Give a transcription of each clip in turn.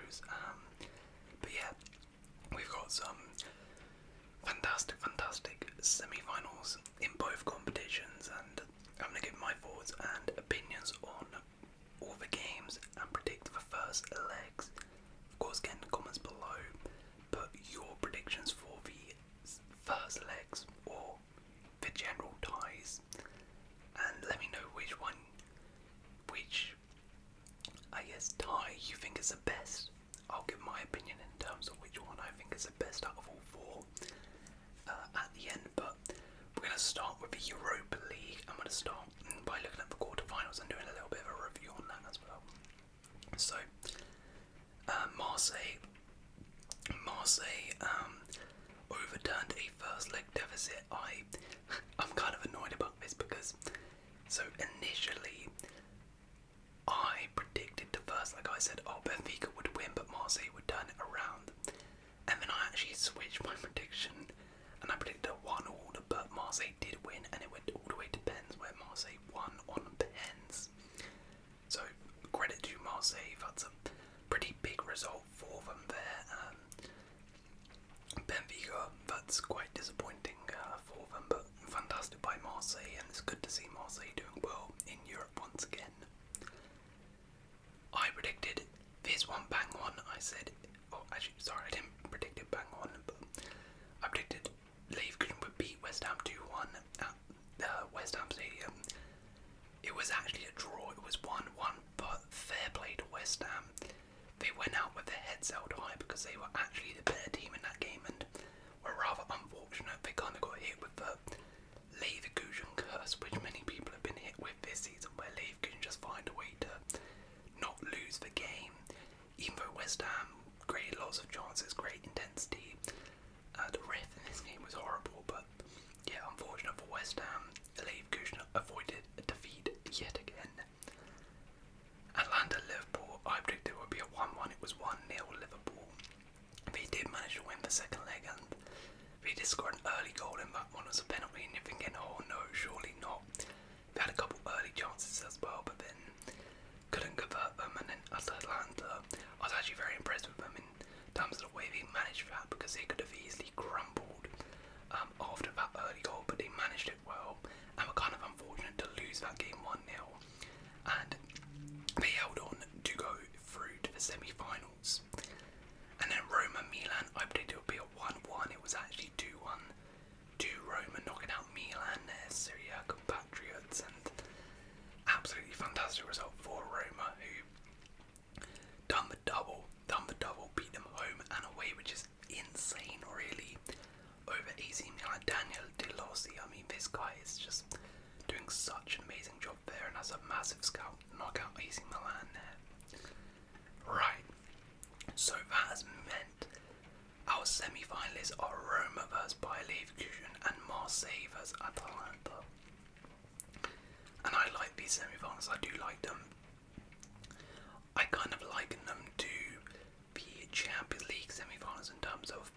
goes. But yeah, we've got some fantastic semi-finals in both competitions, and I'm going to give my thoughts and opinions on all the games and predict the first legs. Of course, get in the comments below, put your predictions for the first legs or the general ties, and let me know which tie you think is the best. I'll give my opinion in terms of which one I think is the best out of all four at the end. But we're going to start with the Europa League. I'm going to start by looking at the quarterfinals and doing a little bit of a review on that as well. So, Marseille overturned a first leg deficit. I'm kind of annoyed about this because, so initially I predicted the first leg. I said, Benfica would win, but Marseille would turn it around. And then I actually switched my prediction, and I predicted a 1-1, but Marseille did win, and it went all the way to pens, where Marseille won on pens. So credit to Marseille, that's a pretty big result for them there. Benfica, that's quite disappointing for them, but fantastic by Marseille, and it's good to see Marseille doing well in Europe once again. I predicted this one bang on. I said, I didn't predict it bang on, but I predicted Leverkusen would beat West Ham 2-1 at West Ham Stadium. It was actually a draw. It was 1-1, but fair play to West Ham. They went out with their heads held high because they were actually the better team in that game, and were rather unfortunate. They kind of got hit with the Leverkusen curse, which many people have been hit with this season, where Leverkusen just find a way to not lose the game, even though West Ham created lots of chances, great intensity. The ref in this game was horrible, but yeah, unfortunate for West Ham. Leverkusen avoided a defeat yet again. Atalanta Liverpool, I predicted it would be a 1-1. It was 1-0 Liverpool. They did manage to win the second leg, and they did score an early goal in that one as a penalty, and you're thinking, oh no, surely not. They had a couple early chances as well, but then couldn't convert them. And then Atalanta, I was actually very impressed with them in terms of the way they managed that, because they could have easily crumbled after that early goal, but they managed it well, and were kind of unfortunate to lose that game 1-0. And they held on to go through to the semi-finals. And then Roma Milan, I predicted it would be a 1-1. It was actually 2-1 to Roma, knocking out Milan, their Serie A compatriots, and absolutely fantastic result for Roma, who done the double, beat them home and away, which is insane, really, over AC Milan. Daniel De Rossi, I mean, this guy is just doing such an amazing job there, and has a massive scout knockout AC Milan there. Right, so that has meant our semi-finalists are Roma vs Bayer Leverkusen and Marseille vs Atalanta. And I like these semi-finals, I do like them. I kind of liken them to the Champions League semi-finals in terms of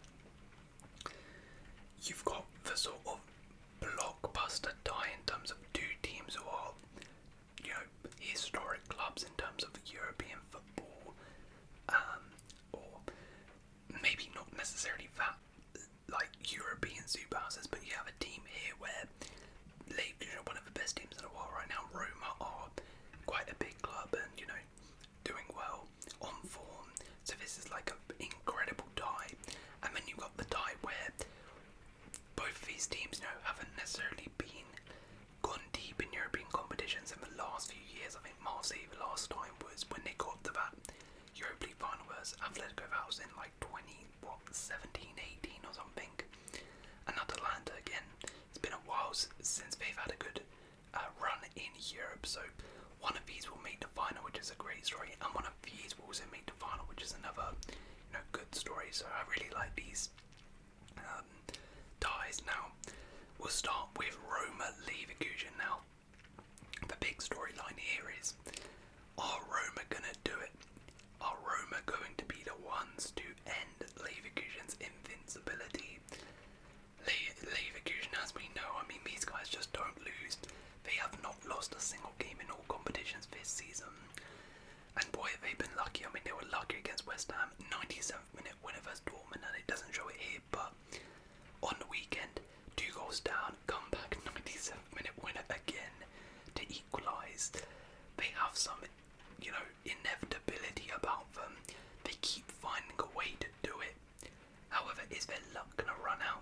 you've got the sort of blockbuster tie in terms of two teams who are, historic clubs in terms of European football, or maybe not necessarily that like European superhouses, but you have a team here where Leverkusen are one of the best teams in the world right now. Roma are quite a big club and doing well on form, so this is like an incredible tie. And then you've got the tie where both of these teams haven't necessarily gone deep in European competitions in the last few years. I think Marseille the last time was when they got to that Europa League final versus Atletico. That was in like 17, 18 or something. And Atalanta, again, it's been a while since they've had a good run in Europe, so one of these will make the final, which is a great story, and one of these will also make the final, which is another good story. So I really like these ties. Now we'll start with Roma Leverkusen. Now the big storyline here is, are Roma gonna do it? Are Roma going to be the ones to end Leverkusen's invincibility? Leverkusen, as we know, I mean, these guys just don't lose. They have not lost a single game in all competitions this season. And boy, have they been lucky. I mean, they were lucky against West Ham goals down, come back 97th minute winner again to equalise. They have some, inevitability about them. They keep finding a way to do it. However, is their luck going to run out?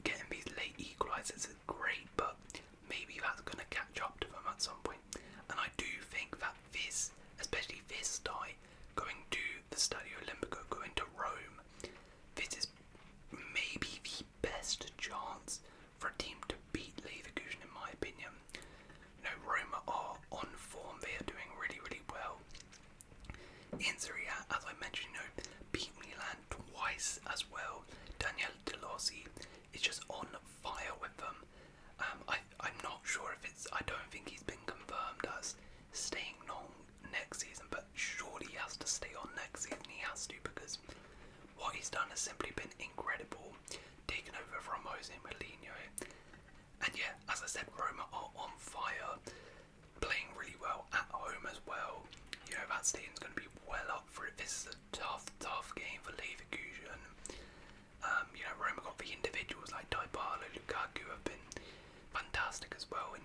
Getting these late equalisers is great, but maybe that's going to catch up to them at some point. And I do think that this, especially this tie, going to the Stadio Olimpico, going to Rome, this is maybe the best chance for a team to beat Leverkusen, in my opinion. Roma are on form. They are doing really, really well. In Serie A, as I mentioned, beat Milan twice as well. Daniele De Rossi is just on fire with them. I'm not sure if I don't think he's been confirmed as staying on next season, but surely he has to stay on next season. He has to, because what he's done has simply been incredible, taken over from Jose Mourinho. And yeah, as I said, Roma are on fire, playing really well at home as well. That stadium's going to be well up for it. This is a tough game for Leverkusen. Roma got the individuals like Dybala, Lukaku have been fantastic as well in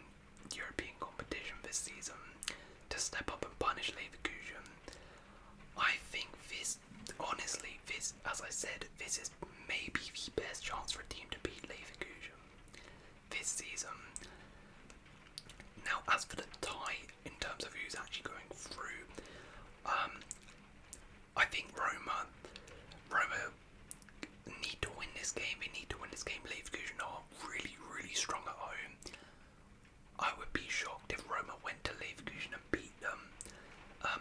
European competition this season to step up and punish Leverkusen. I think this, honestly, as I said, this is maybe the best chance for a team to beat Leverkusen this season. Now, as for the tie, in terms of who's actually going through, I think Roma need to win this game. They need to win this game. Leverkusen are really, really strong at home. I would be shocked if Roma went to Leverkusen and beat them.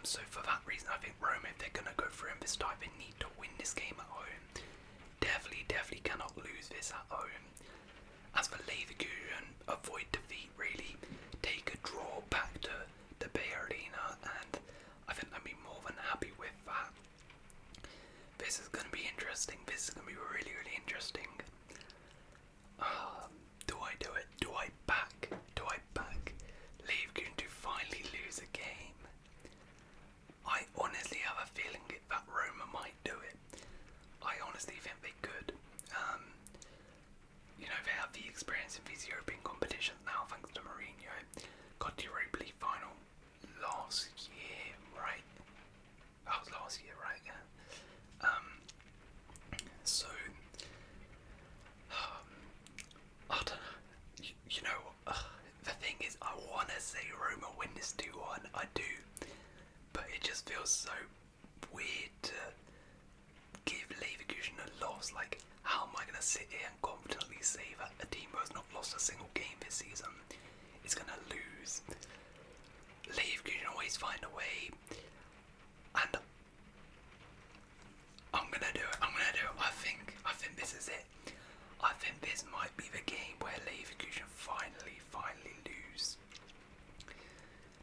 So for that reason, I think Roma, if they're going to go through in this tie, they need to win this game at home. Definitely cannot lose this at home. As for Leverkusen, avoid defeat really. Take a draw back to the Bay Arena, and I think they'll be more than happy with that. This is going to be interesting. This is going to be really, really interesting. Do I do it? Do I back Leverkusen to finally lose a game? I honestly have a feeling that Roma might do it. I honestly think they could. They have the experience in these European competitions now, thanks to Mourinho. Got the Europa League final last year, right? That was last year, right? Yeah. So, I don't know. The thing is, I want to say Roma win this 2-1. I do. But it just feels so weird to give Leverkusen a loss. Like, how am I going to sit here and confidently say that a team who has not lost a single game this season is going to lose? Leverkusen always find a way, and I'm going to do it. I think this is it. I think this might be the game where Leverkusen finally lose.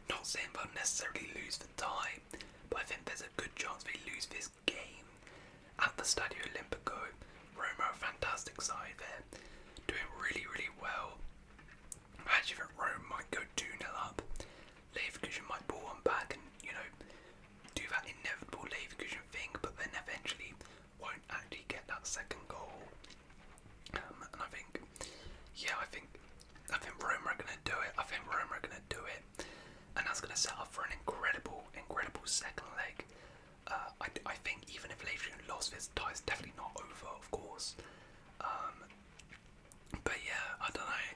Not saying they'll necessarily lose the tie, but I think there's a good chance they lose this game at the Stadio Olimpico. Roma are a fantastic side there, doing really, really well. I actually think Roma might go 2-0 up. Leverkusen might pull one back and, do that inevitable Leverkusen thing, but then eventually won't actually get that second goal. And I think Roma are going to do it. And that's going to set up for an incredible second leg. I think even if Leverkusen lost, this tie is definitely not over, of course. But yeah, I don't know.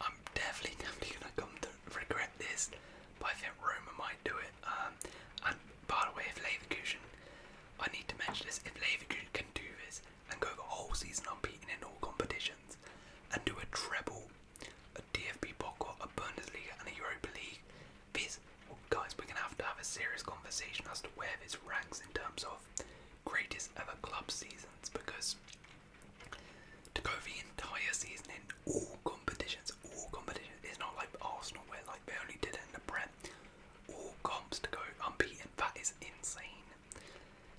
I'm definitely going to come to regret this, but I think Roma might do it. And by the way, if Leverkusen, I need to mention this, if Leverkusen can do this and go the whole season unbeaten in all competitions and do a treble, a DFB Pokal, a Bundesliga and a Europa League, guys, we're going to have a serious conversation as to where this ranks in terms of greatest ever club seasons, because to go the entire season in all competitions, it's not like Arsenal where they only did it in the Prem. All comps to go unbeaten, that is insane.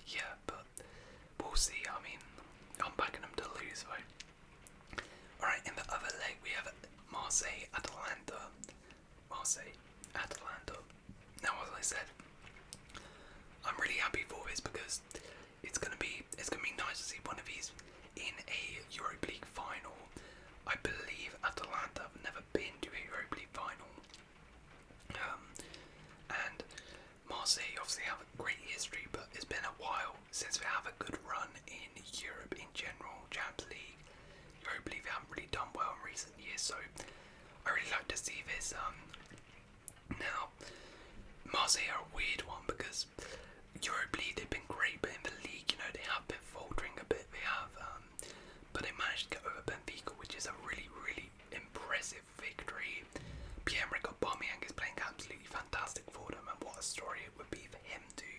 Yeah, but we'll see. I mean, I'm backing them to lose, though. Alright, in the other leg we have Marseille, Atalanta. Now, as I said, I'm really happy for this because it's gonna be nice to see one of these in a Europa League final. I since we have a good run in Europe in general, Champions League, Europa League, we haven't really done well in recent years, so I really like to see this. Now, Marseille are a weird one because Europa League, they've been great, but in the league, you know, they have been faltering a bit. They have, but they managed to get over Benfica, which is a really, really impressive victory. Pierre-Emerick Aubameyang is playing absolutely fantastic for them, and what a story it would be for him to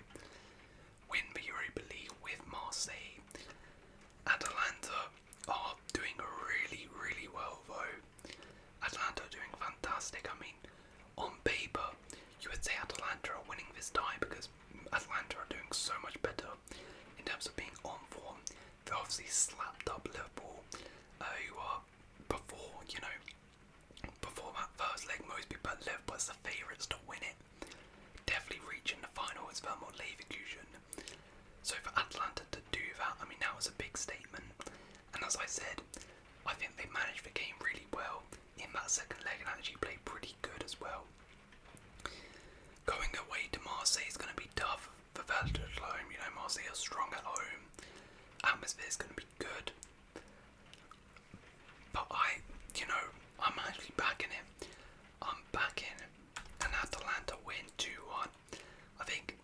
win the Europa League with Marseille. Atalanta are doing really, really well though. Atalanta are doing fantastic. I mean, on paper, you would say Atalanta are winning this tie because Atalanta are doing so much better in terms of being on form. They obviously slapped up Liverpool, who are before that first leg, most people at Liverpool as the favourites to win it. Definitely reaching the final is Vermont Leverkusen. So for Atalanta to do that, I mean, that was a big statement. And as I said, I think they managed the game really well in that second leg and actually played pretty good as well. Going away to Marseille is going to be tough for Velta at home. You know, Marseille are strong at home. Atmosphere is going to be good. But I'm actually backing it. I'm backing an Atalanta win 2-1. I think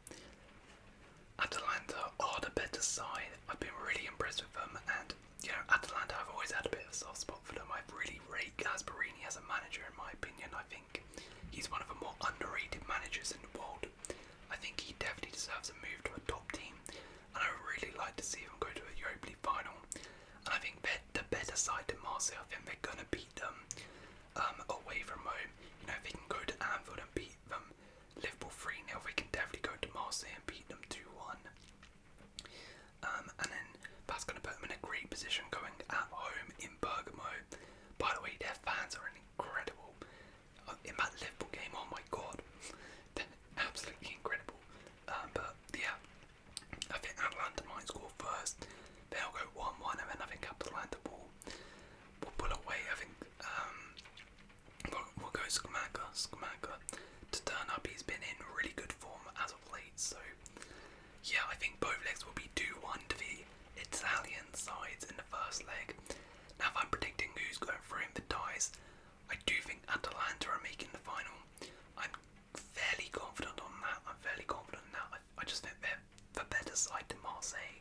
Atalanta are the better side. I've been really impressed with them, and Atalanta, I've always had a bit of a soft spot for them. I really rate Gasperini as a manager, in my opinion. I think he's one of the more underrated managers in the world. I think he definitely deserves a move to a top team, and I would really like to see him go to a Europa League final. And I think they're the better side to Marseille. I think they're going to beat them away from home. You know, if they can go to Anfield and beat them Liverpool 3-0, they can definitely go to Marseille and beat them 2-1. And then that's going to put them in a great position going at home in Bergamo. By the way, their fans are incredible. In that Liverpool game, oh my god, they're absolutely incredible. But yeah, I think Atalanta might score first. They'll go 1-1, and then I think Atalanta will pull away. I think we'll go Scamacca to turn up. He's been in really good form as of late, so yeah, I think both legs will be 2-1 to the Italian sides in the first leg. Now, if I'm predicting who's going through in the ties, I do think Atalanta are making the final. I'm fairly confident on that. I just think they're the better side to Marseille.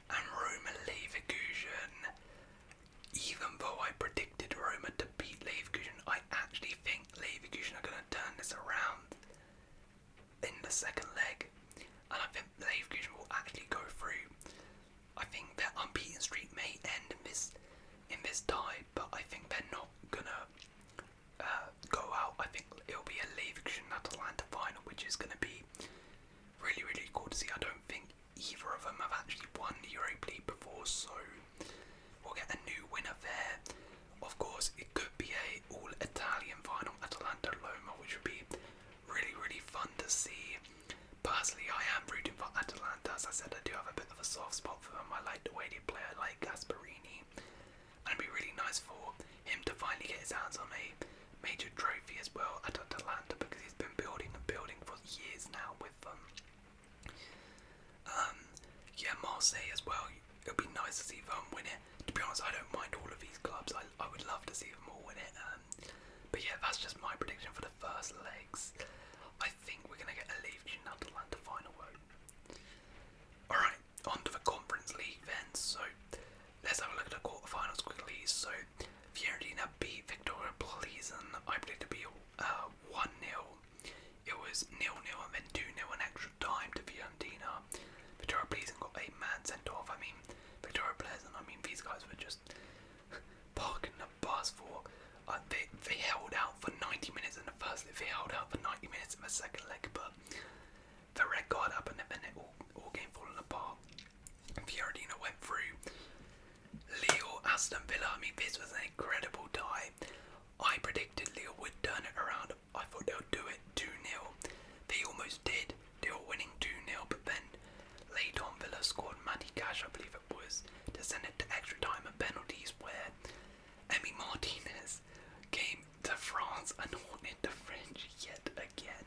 And Roma Leverkusen. Even though I predicted Roma to beat Leverkusen, I actually think Leverkusen are going to turn this around in the second leg. And I think Leverkusen will actually go through. I think their unbeaten streak may end in this tie, but I think they're not gonna go out. I think it'll be a Leverkusen Atalanta final, which is gonna be really, really cool to see. I don't think either of them have actually won the Europa League before, so we'll get a new winner there. Of course, it could be a all-Italian final, Atalanta-Roma, which would be really, really fun to see. Personally, I am rooting for Atalanta. As I said, I do have a bit of a soft spot for them. I like the way they play. I like Gasperini. And it'd be really nice for him to finally get his hands on a major trophy as well at Atalanta, because he's been building for years now with them. Yeah, Marseille as well. It would be nice to see them win it. To be honest, I don't mind all of these clubs. I would love to see them all win it. But yeah, that's just my prediction for the first legs. I think we're going to get a Leverkusen Atalanta final vote. Alright, on to the Conference League then. So let's have a look at the quarterfinals quickly. So Fiorentina beat Victoria Pleasen. I predicted to be 1-0. It was 0-0 and then 2-0 in extra time to Fiorentina. Victoria Pleasen got a man sent off. I mean, Victoria Pleasen, these guys were just parking the bus for. They held out for 90 minutes in the first leg. They held out for 90 minutes in the second leg, but the red card happened and then it all came falling apart. Fiorentina went through. Lille, Aston Villa. This was an incredible tie. I predicted Lille would turn it around. I thought they would do it 2-0. They almost did. They were winning 2-0, but then late on Villa scored Matty Cash, I believe it was, to send it to extra time and penalties, where Emi Martinez came to France and haunted the French yet again.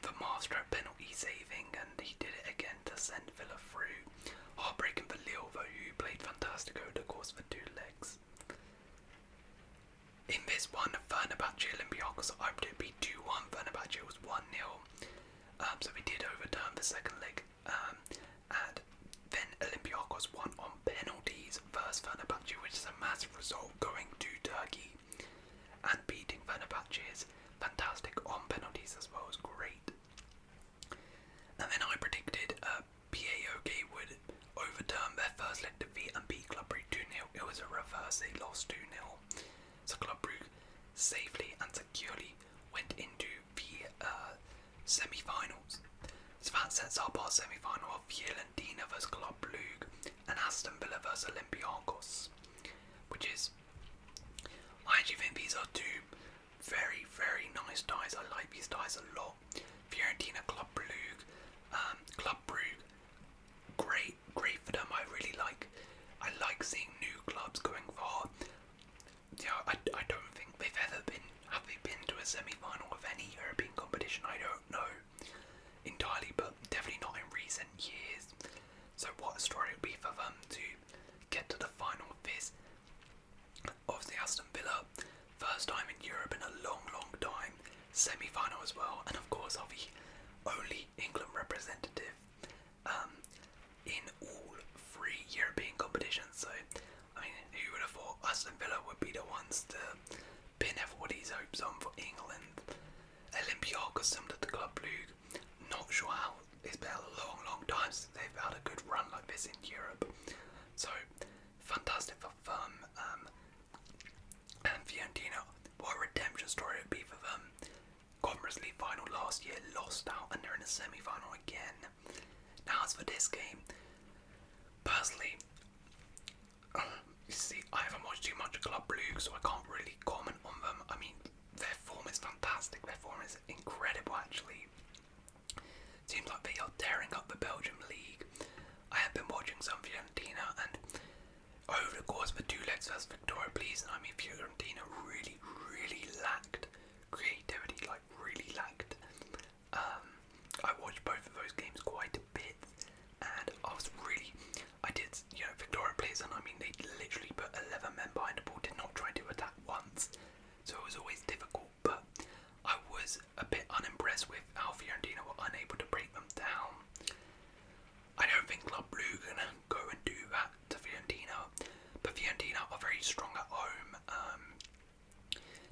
The master at penalty saving, and he did it again to send Fenerbahce Olympiakos, I hoped it'd be 2-1. Fenerbahce was 1-0. So we did overturn the second leg. And then Olympiakos won on penalties versus Fenerbahce, which is a massive result going to Turkey and beating Fenerbahce is fantastic on penalties as well, as great. And then I predicted PAOK would overturn their first leg defeat and beat Club Brugge 2-0. It was a reverse, they lost 2-0. So Club Brugge safely and securely went into the semi-finals. So that sets up our semi-final of Fiorentina vs Club Brugge and Aston Villa vs Olympiakos, which is, I actually think these are two very, very nice ties. I like these ties a lot. Fiorentina, Club Brugge, Club Brugge, great for them. I like seeing new clubs going far. You know, I don't think they've ever have they been to a semi-final of any European competition? I don't know entirely, but definitely not in recent years. So what a story it would be for them to get to the final of this. Obviously Aston Villa, first time in Europe in a long time, semi-final as well, and of course are the only England representative in all three European competitions. So I mean, who would have thought Aston Villa would be the ones to pin everybody's hopes on for England. Olympiakos similar to Club Brugge, not sure how. It's been a long time since they've had a good run like this in Europe. So fantastic for them. And Fiorentina, what a redemption story it would be for them. Conference League final last year, lost out, and they're in a semi-final again. Now as for this game, personally, you see, I haven't watched too much of Club Brugge, so I can't really comment on them. I mean, their form is fantastic. Their form is incredible, actually. Seems like they are tearing up the Belgian league. I have been watching some Fiorentina, and over the course of the two legs versus Victoria, please, and I mean Fiorentina really lacked creativity, like really lacked. I watched both of those games quite a bit, and I did, Victoria plays, and I mean they literally put 11 men behind the ball, did not try to attack once, so it was always difficult, but I was a bit unimpressed with how Fiorentina were unable to break them down. I don't think Club Brugge are going to go and do that to Fiorentina, but Fiorentina are very strong at home.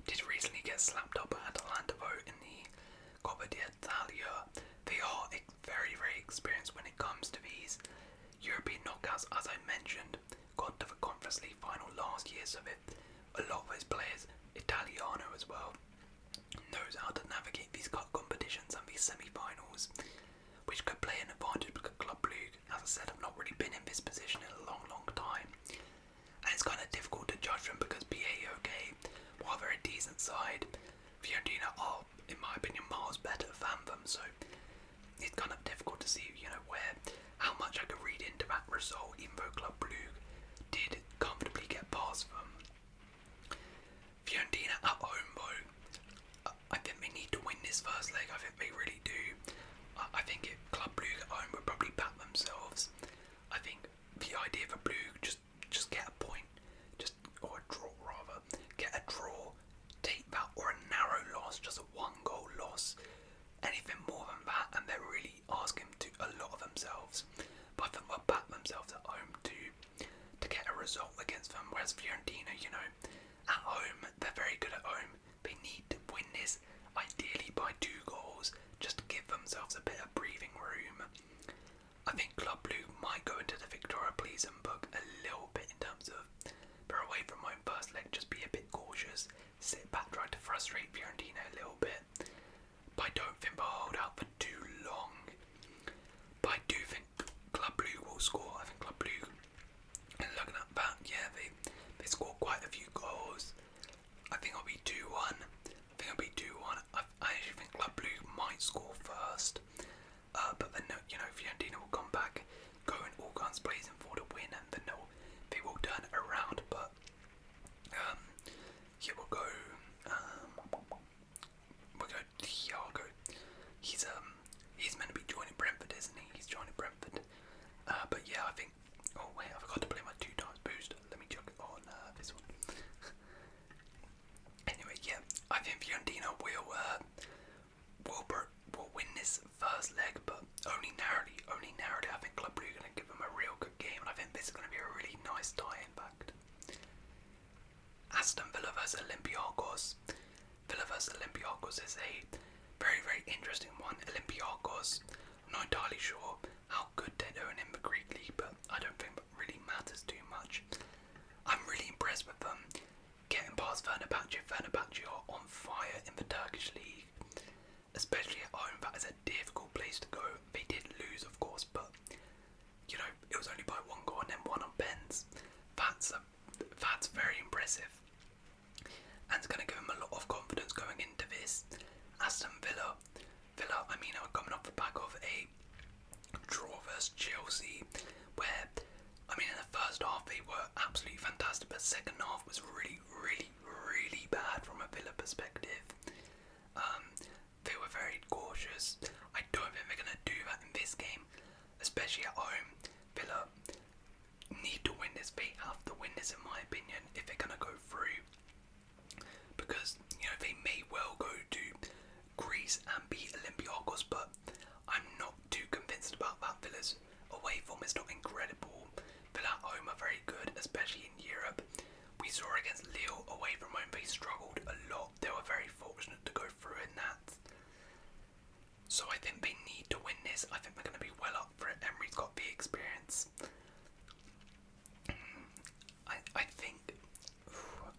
Did recently get slapped up at Atalanta though in the Coppa d'Italia. They are very experienced when it comes to these European knockouts. As I mentioned, got to the Conference League final last year, so a lot of those players, Italiano as well, knows how to navigate these cup competitions and these semi-finals, which could play an advantage because Club Brugge, as I said, have not really been in this position in a long time. And it's kind of difficult to judge them because PAOK, while they're a decent side, Fiorentina are, in my opinion, miles better than them, so it's kind of difficult to see, how much I could read into that result, even though Club Brugge did comfortably get past them. Fiorentina at home though, I think they need to win this first leg. I think they really do. I think if Club Brugge at home would probably back themselves. I think the idea for Brugge, just get a point, or a draw rather, get a draw, take that, or a narrow loss, just a 1-goal loss. Anything more than that, and they're really asking a lot of themselves. But I think they'll back themselves at home to get a result against them. Whereas Fiorentina, at home, they're very good at home. They need to win this, ideally by 2 goals, just to give themselves a bit of breathing room. I think Club Brugge might go into the Victoria Pleasant book a little bit in terms of they're away from home first leg, just be a bit cautious, sit back, try to frustrate Fiorentina a little bit. But I don't think they'll hold out for too long. But I do think Club Brugge will score. I think Club Brugge, and looking at that, yeah, they scored quite a few goals. I think it'll be 2-1. I actually think Club Brugge might score first. But then, Fiorentina will come back, go in all guns blazing for the win, and then they will turn it around. But, yeah, we'll go Thiago. He's meant to be joining Brentford, isn't he? He's joining Brentford. But yeah, I think. Oh wait, I forgot to play my 2 times booster. Let me chuck it on this one. Anyway, yeah, I think we'll win this first leg, but only narrowly. I think Club Brugge are going to give them a real good game, and I think this is going to be a really nice tie, in fact. Aston Villa vs Olympiakos. Villa vs Olympiakos is a very, very interesting one. Olympiakos, I'm not entirely sure how good they're doing in the Greek League, but I don't think that really matters too much. I'm really impressed with them getting past Fenerbahce. Fenerbahce are on fire in the Turkish League, especially at home. That is a difficult place to go. They did lose, of course, but it was only by 1 goal and then 1 on pens. That's very impressive, and it's going to give them a lot of confidence going into this. Aston Villa, are coming off the back of a draw versus Chelsea, where in the first half they were absolutely fantastic, but the second half was really, really, really bad from a Villa perspective. They were very cautious. I don't think they're going to do that in this game, especially at home. Villa need to win this. They have to win this, in my opinion, if they're going to go through, because they may well go to Greece and beat Olympiakos, but I'm not too convinced about that. Villa's away form is not incredible. Villa at home are very good, especially in Europe. We saw against Lille away from home, they struggled a lot. They were very fortunate to go through in that. So I think they need to win this. I think they're going to be well up for it. Emery's got the experience.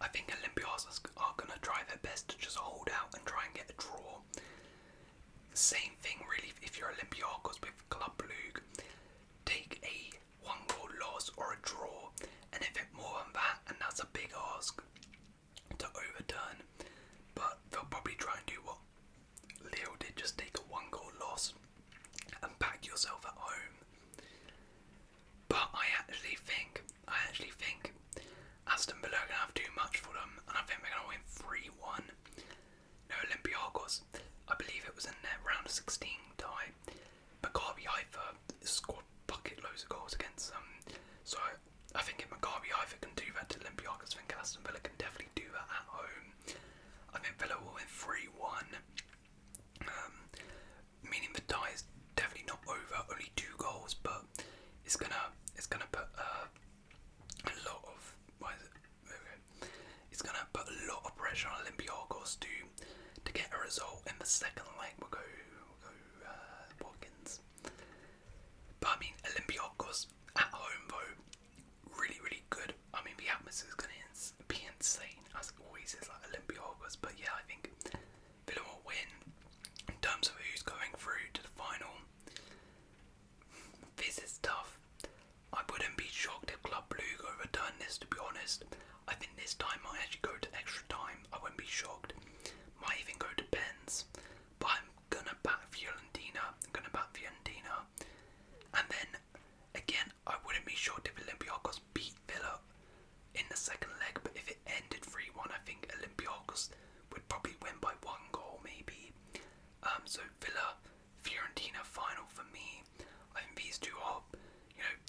I think Olympiakos are going to try their best to just hold out and try and get a draw. Same thing really if you're Olympiakos with Club Brugge. Take a 1-goal loss or a draw and if it more than that, and that's a big ask to overturn, but they'll probably try and do what Lille did, just take a 1-goal loss and back yourself at home. But I actually think Aston Villa are going to have too much for them, and I think they're going to win 3-1. Olympiakos, I believe it was in their round of 16 tie. Maccabi Haifa scored bucket loads of goals against them, so I think if Maccabi Haifa can do that to Olympiakos, I think Aston Villa can definitely do that at home. I think Villa will win 3-1, meaning the tie is definitely not over, only 2 goals, but it's gonna put a lot of it's gonna put a lot of pressure on Olympiakos to get a result in the second leg. We'll go Watkins. But Olympiakos at home though, really, really good. The atmosphere is gonna be insane, as it always is like Olympiakos. But yeah, I think Villa will win. In terms of who's going through to the final, this is tough. I wouldn't be shocked if Club Brugge overturned this, to be honest. I think this time might actually go to extra time. I wouldn't be shocked. Might even go to pens. But I'm gonna back Fiorentina. And then, again, I wouldn't be shocked if Olympiakos beat Villa in the second leg. But if it ended 3-1, I think Olympiakos would probably win by 1 goal, maybe. So Villa, Fiorentina final for me. I think these two are,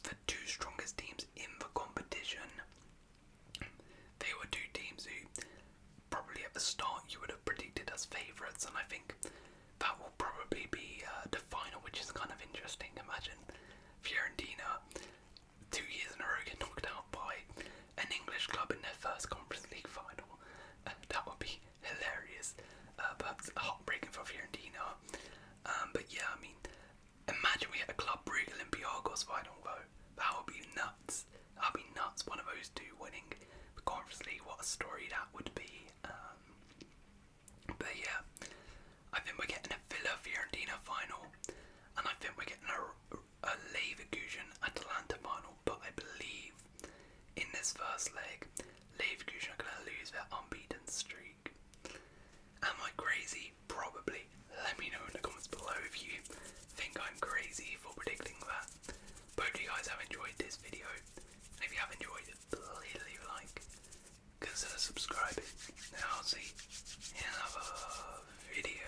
the 2 strongest teams in the competition. They were 2 teams who probably at the start you would have predicted as favourites, and I think that will probably be the final, which is kind of interesting. Imagine Fiorentina 2 years in a row get knocked out by an English club in their first Conference League final. That would be hilarious, but heartbreaking for Fiorentina. But yeah, imagine we had a Club Brugge Olympiakos final though. That would be nuts. That would be nuts. One of those 2 winning the Conference League. What a story that would be. But yeah, I think we're getting a Villa Fiorentina final, and I think we're getting a Leverkusen Atalanta final. But I believe in this first leg, Leverkusen are going to lose their unbeaten streak. Am I crazy? Probably. Let me know in the comments below if you think I'm crazy for predicting that. But hope you guys have enjoyed this video, and if you have enjoyed it, please leave a like, consider subscribing, and I'll see you in another video.